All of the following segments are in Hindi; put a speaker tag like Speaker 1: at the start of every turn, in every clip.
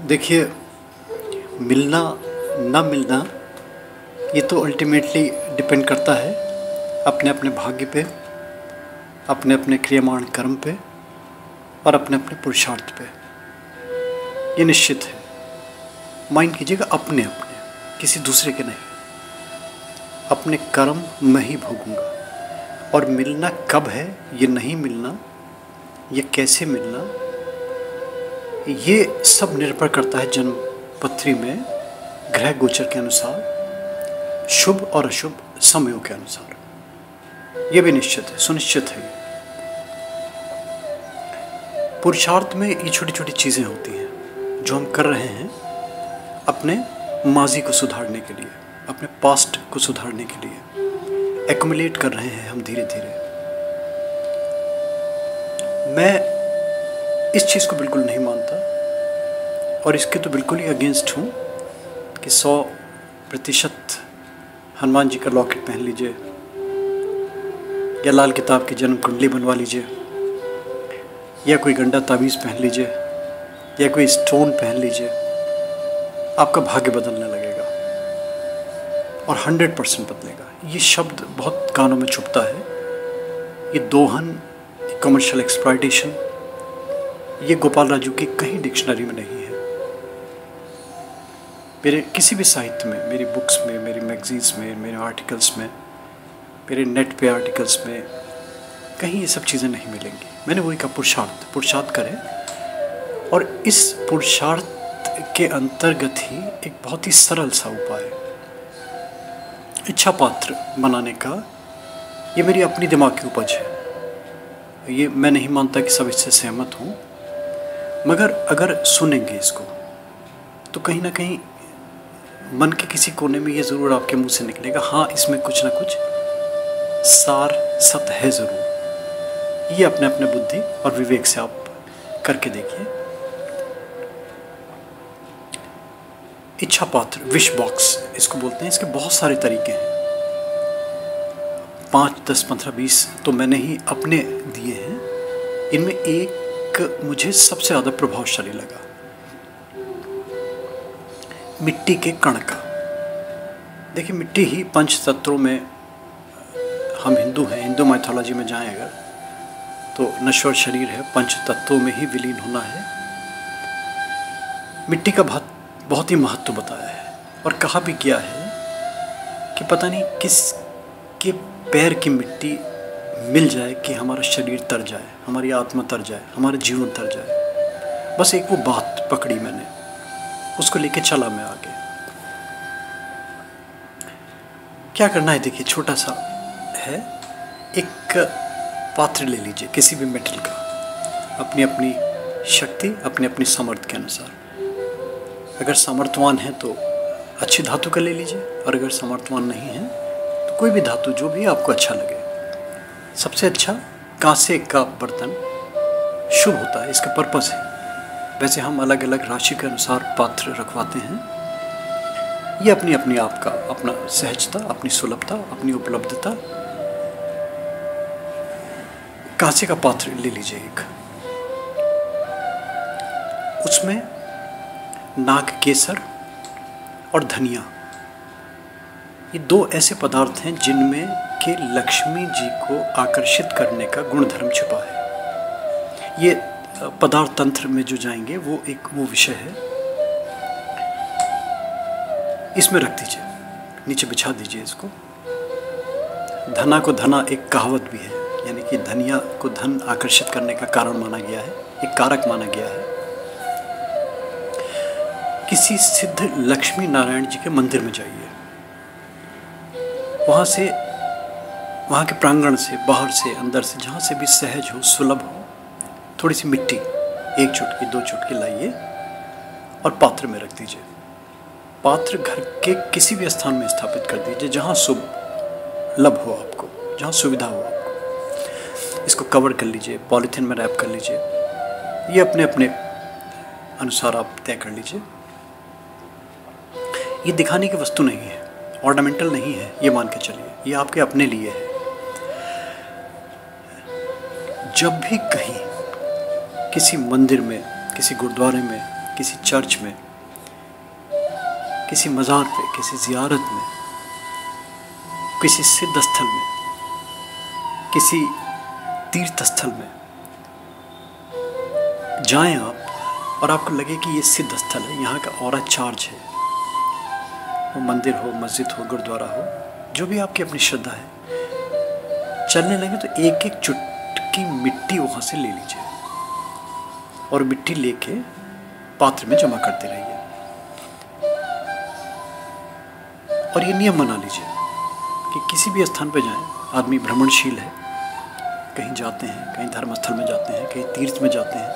Speaker 1: देखिए, मिलना ना मिलना ये तो अल्टीमेटली डिपेंड करता है अपने अपने भाग्य पे, अपने अपने क्रियमाण कर्म पे और अपने अपने पुरुषार्थ पे। ये निश्चित है। माइंड कीजिएगा अपने अपने, किसी दूसरे के नहीं। अपने कर्म मैं ही भोगूंगा। और मिलना कब है, ये नहीं मिलना, ये कैसे मिलना, ये सब निर्भर करता है जन्म पत्री में ग्रह गोचर के अनुसार, शुभ और अशुभ समयों के अनुसार। ये भी निश्चित है, सुनिश्चित है। पुरुषार्थ में ये छोटी छोटी चीज़ें होती हैं जो हम कर रहे हैं अपने माजी को सुधारने के लिए, अपने पास्ट को सुधारने के लिए एक्युमुलेट कर रहे हैं हम धीरे धीरे। मैं इस चीज़ को बिल्कुल नहीं मानता और इसके तो बिल्कुल ही अगेंस्ट हूँ कि 100% हनुमान जी का लॉकेट पहन लीजिए या लाल किताब की जन्म कुंडली बनवा लीजिए या कोई गंडा ताबीज़ पहन लीजिए या कोई स्टोन पहन लीजिए, आपका भाग्य बदलने लगेगा और 100% बदलेगा। ये शब्द बहुत कानों में चुभता है। ये दोहन, कमर्शियल एक्सप्लॉयटेशन, ये गोपाल राजू की कहीं डिक्शनरी में नहीं है। मेरे किसी भी साहित्य में, मेरी बुक्स में, मेरी मैगजीन्स में, मेरे आर्टिकल्स में, मेरे नेट पे आर्टिकल्स में कहीं ये सब चीज़ें नहीं मिलेंगी। मैंने वही कहा, पुरुषार्थ करें और इस पुरुषार्थ के अंतर्गत ही एक बहुत ही सरल सा उपाय, इच्छा पात्र बनाने का, ये मेरी अपनी दिमाग की उपज है। ये मैं नहीं मानता कि सब इससे सहमत हों, मगर अगर सुनेंगे इसको तो कहीं ना कहीं मन के किसी कोने में ये ज़रूर आपके मुंह से निकलेगा, हाँ इसमें कुछ ना कुछ सार सत्य है ज़रूर। ये अपने अपने बुद्धि और विवेक से आप करके देखिए। इच्छा पात्र, विश बॉक्स इसको बोलते हैं। इसके बहुत सारे तरीके हैं, 5, 10, 15, 20 तो मैंने ही अपने दिए हैं। इनमें एक मुझे सबसे ज़्यादा प्रभावशाली लगा, मिट्टी के कण का। देखिए, मिट्टी ही पंच तत्वों में, हम हिंदू हैं, हिंदू माइथोलॉजी में जाएं अगर तो नश्वर शरीर है, पंच तत्वों में ही विलीन होना है। मिट्टी का बहुत ही महत्व बताया है और कहा भी किया है कि पता नहीं किस के पैर की मिट्टी मिल जाए कि हमारा शरीर तर जाए, हमारी आत्मा तर जाए, हमारा जीवन तर जाए। बस एक वो बात पकड़ी मैंने, उसको लेके चला मैं आगे। क्या करना है, देखिए छोटा सा है। एक पात्र ले लीजिए किसी भी मेटल का, अपनी अपनी शक्ति, अपनी अपनी सामर्थ्य के अनुसार। अगर सामर्थ्यवान है तो अच्छी धातु का ले लीजिए, और अगर सामर्थ्यवान नहीं है तो कोई भी धातु, जो भी आपको अच्छा लगे। सबसे अच्छा कांसे का बर्तन शुभ होता है, इसका पर्पस है। वैसे हम अलग अलग राशि के अनुसार पात्र रखवाते हैं। ये अपनी अपनी आपका अपना सहजता, अपनी सुलभता, अपनी उपलब्धता। कांसे का पात्र ले लीजिए एक, उसमें नाग केसर और धनिया, ये 2 ऐसे पदार्थ हैं जिनमें के लक्ष्मी जी को आकर्षित करने का गुणधर्म छिपा है। ये पदार्थ तंत्र में जो जाएंगे वो विषय है। इसमें रख दीजिए, नीचे बिछा दीजिए इसको। धना को धना एक कहावत भी है, यानी कि धनिया को धन आकर्षित करने का कारण माना गया है, एक कारक माना गया है। किसी सिद्ध लक्ष्मी नारायण जी के मंदिर में जाइए, वहाँ के प्रांगण से, बाहर से, अंदर से, जहाँ से भी सहज हो, सुलभ हो, थोड़ी सी मिट्टी 1 चुटकी 2 चुटकी लाइए और पात्र में रख दीजिए। पात्र घर के किसी भी स्थान में स्थापित कर दीजिए जहाँ शुभ लभ हो आपको, जहाँ सुविधा हो आपको। इसको कवर कर लीजिए, पॉलीथीन में रैप कर लीजिए। ये अपने अपने अनुसार आप तय कर लीजिए। ये दिखाने की वस्तु नहीं है, ऑर्नामेंटल नहीं है, ये मान के चलिए, ये आपके अपने लिए है। जब भी कहीं किसी मंदिर में, किसी गुरुद्वारे में किसी चर्च में, किसी मज़ार पे, किसी ज़ियारत में, किसी सिद्ध स्थल में, किसी तीर्थ स्थल में जाएं आप और आपको लगे कि ये सिद्ध स्थल है, यहाँ का ऑरा चार्ज है, वो मंदिर हो, मस्जिद हो, गुरुद्वारा हो, जो भी आपकी अपनी श्रद्धा है, चलने लगे तो एक एक चुटकी मिट्टी वहाँ से ले लीजिए और मिट्टी लेके पात्र में जमा करते रहिए। और ये नियम बना लीजिए कि किसी भी स्थान पर जाएं, आदमी भ्रमणशील है, कहीं जाते हैं, कहीं धर्म स्थल में जाते हैं, कहीं तीर्थ में जाते हैं,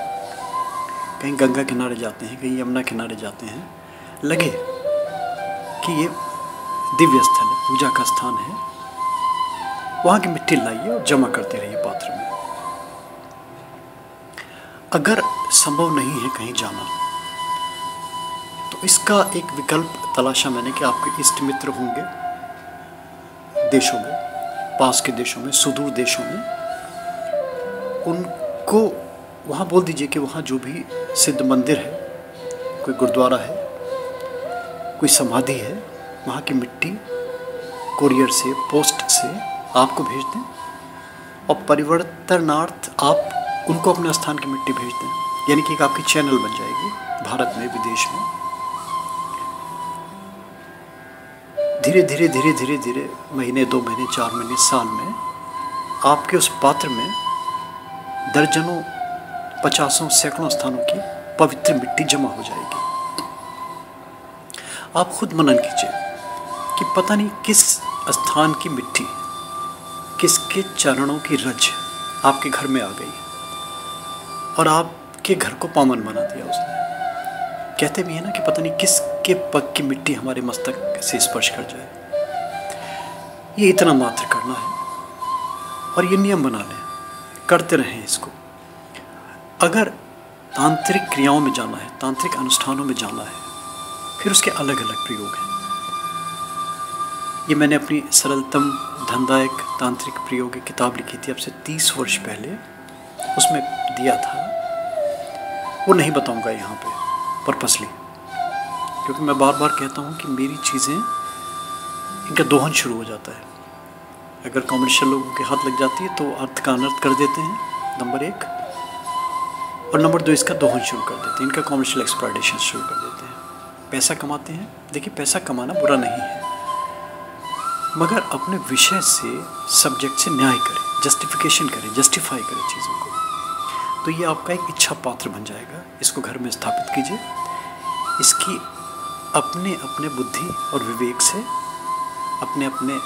Speaker 1: कहीं गंगा किनारे जाते हैं, कहीं यमुना किनारे जाते हैं, लगे कि ये दिव्य स्थल है, पूजा का स्थान है, वहाँ की मिट्टी लाइए और जमा करते रहिए पात्र में। अगर संभव नहीं है कहीं जाना तो इसका एक विकल्प तलाशा मैंने कि आपके इष्ट मित्र होंगे देशों में, पास के देशों में, सुदूर देशों में, उनको वहाँ बोल दीजिए कि वहाँ जो भी सिद्ध मंदिर है, कोई गुरुद्वारा है, कोई समाधि है, वहाँ की मिट्टी कोरियर से, पोस्ट से आपको भेज दें और परिवर्तनार्थ आप उनको अपने स्थान की मिट्टी भेज दें। यानी कि एक आपकी चैनल बन जाएगी भारत में, विदेश में। धीरे धीरे धीरे धीरे धीरे महीने, 2 महीने, 4 महीने, साल में आपके उस पात्र में दर्जनों, 50, सैकड़ों स्थानों की पवित्र मिट्टी जमा हो जाएगी। आप खुद मनन कीजिए कि पता नहीं किस स्थान की मिट्टी, किसके चरणों की रज आपके घर में आ गई और आपके घर को पावन बना दिया उसने। कहते भी है ना कि पता नहीं किसके पग की मिट्टी हमारे मस्तक से स्पर्श कर जाए। ये इतना मात्र करना है और ये नियम बना लें, करते रहें इसको। अगर तांत्रिक क्रियाओं में जाना है, तांत्रिक अनुष्ठानों में जाना है, फिर उसके अलग अलग प्रयोग हैं। ये मैंने अपनी सरलतम धनदायक तांत्रिक प्रयोग की किताब लिखी थी अब से 30 वर्ष पहले, उसमें दिया था। वो नहीं बताऊंगा यहाँ पे पर्पसली, क्योंकि मैं बार बार कहता हूँ कि मेरी चीज़ें, इनका दोहन शुरू हो जाता है। अगर कॉमर्शियल लोगों के हाथ लग जाती है तो अर्थ का अनर्थ कर देते हैं, नंबर 1, और नंबर 2 इसका दोहन शुरू कर देते हैं, इनका कॉमर्शियल एक्सप्लॉयटेशन शुरू कर देते हैं, पैसा कमाते हैं। देखिए, पैसा कमाना बुरा नहीं है, मगर अपने विषय से, सब्जेक्ट से न्याय करें, जस्टिफिकेशन करें, जस्टिफाई करें चीज़ों को। तो ये आपका एक इच्छा पात्र बन जाएगा। इसको घर में स्थापित कीजिए। इसकी अपने अपने बुद्धि और विवेक से, अपने अपने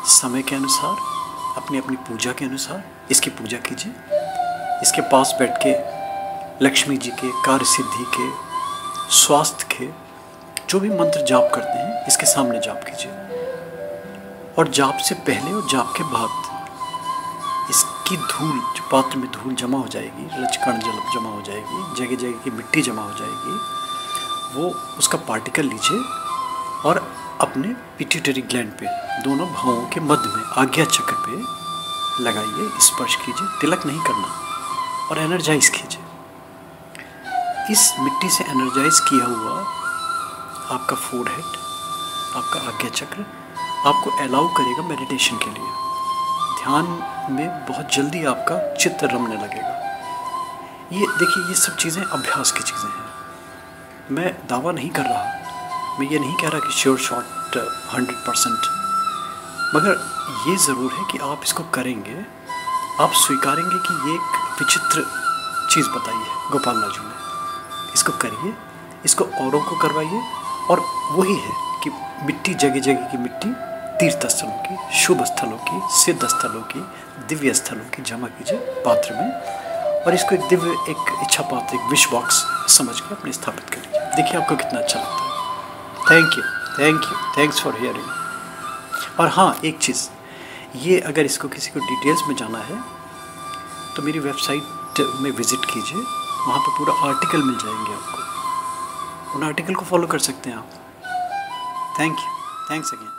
Speaker 1: समय के अनुसार, अपनी अपनी पूजा के अनुसार इसकी पूजा कीजिए। इसके पास बैठ के लक्ष्मी जी के, कार्य सिद्धि के, स्वास्थ्य के जो भी मंत्र जाप करते हैं, इसके सामने जाप कीजिए। और जाप से पहले और जाप के बाद इसकी धूल, जो पात्र में धूल जमा हो जाएगी, रजकण जल जमा हो जाएगी, जगह जगह की मिट्टी जमा हो जाएगी, वो उसका पार्टिकल लीजिए और अपने पिट्यूटरी ग्लैंड पे, दोनों भावों के मध्य में, आज्ञा चक्र पे लगाइए, स्पर्श कीजिए, तिलक नहीं करना, और एनर्जाइज कीजिए। इस मिट्टी से एनर्जाइज किया हुआ आपका फोरहेड, आपका आज्ञा चक्र आपको अलाउ करेगा मेडिटेशन के लिए। ध्यान में बहुत जल्दी आपका चित्त रमने लगेगा। ये देखिए, ये सब चीज़ें अभ्यास की चीज़ें हैं। मैं दावा नहीं कर रहा, मैं ये नहीं कह रहा कि श्योर शॉट 100%, मगर ये ज़रूर है कि आप इसको करेंगे, आप स्वीकारेंगे कि ये एक विचित्र चीज़ बताई है गोपाल लाजू ने। इसको करिए, इसको औरों को करवाइए, और वही है कि मिट्टी, जगह जगह की मिट्टी तीर्थ स्थलों की, शुभ स्थलों की, सिद्ध स्थलों की, दिव्य स्थलों की जमा कीजिए पात्र में, और इसको एक दिव्य, एक इच्छा पात्र, एक विश बॉक्स समझ के अपने स्थापित करिए। देखिए आपको कितना अच्छा लगता है। Thank you, thank you, thanks for hearing. और हाँ, एक चीज़, ये अगर इसको किसी को डिटेल्स में जाना है तो मेरी वेबसाइट में विज़िट कीजिए, वहाँ पे पूरा आर्टिकल मिल जाएंगे आपको, उन आर्टिकल को फॉलो कर सकते हैं आप। Thank you, thanks again.